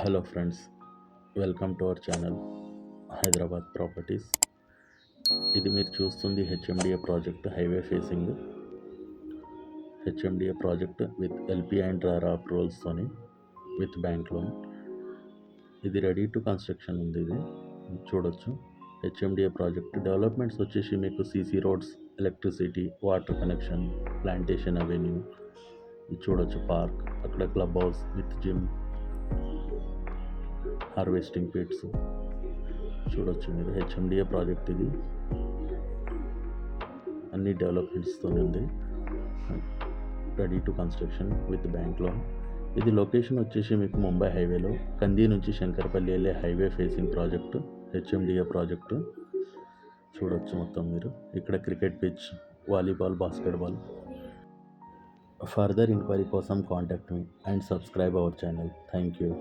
Hello friends, welcome to our channel Hyderabad properties. ఇది మీరు చూస్తుంది HMDA project, highway facing HMDA project with LP and RERA అప్రూవల్స్తోని with bank loan. ఇది ready to construction ఉంది. ఇది చూడొచ్చు. హెచ్ఎండిఏ ప్రాజెక్ట్ డెవలప్మెంట్స్ వచ్చేసి మీకు CC roads, electricity, water connection, plantation avenue. ఇది చూడొచ్చు. పార్క్, అక్కడ club house with gym, harvesting pits చూడొచ్చు మీరు. హెచ్ఎండిఏ ప్రాజెక్ట్ ఇది అన్ని డెవలప్మెంట్స్తో ఉంది. Ready to construction with bank loan. ఇది లొకేషన్ వచ్చేసి మీకు ముంబై హైవేలో కంది నుంచి శంకరపల్లి వెళ్ళే highway facing project, HMDA project చూడొచ్చు మొత్తం మీరు. ఇక్కడ cricket pitch, volleyball, basketball. Further enquiry కోసం contact me and subscribe our channel. Thank you.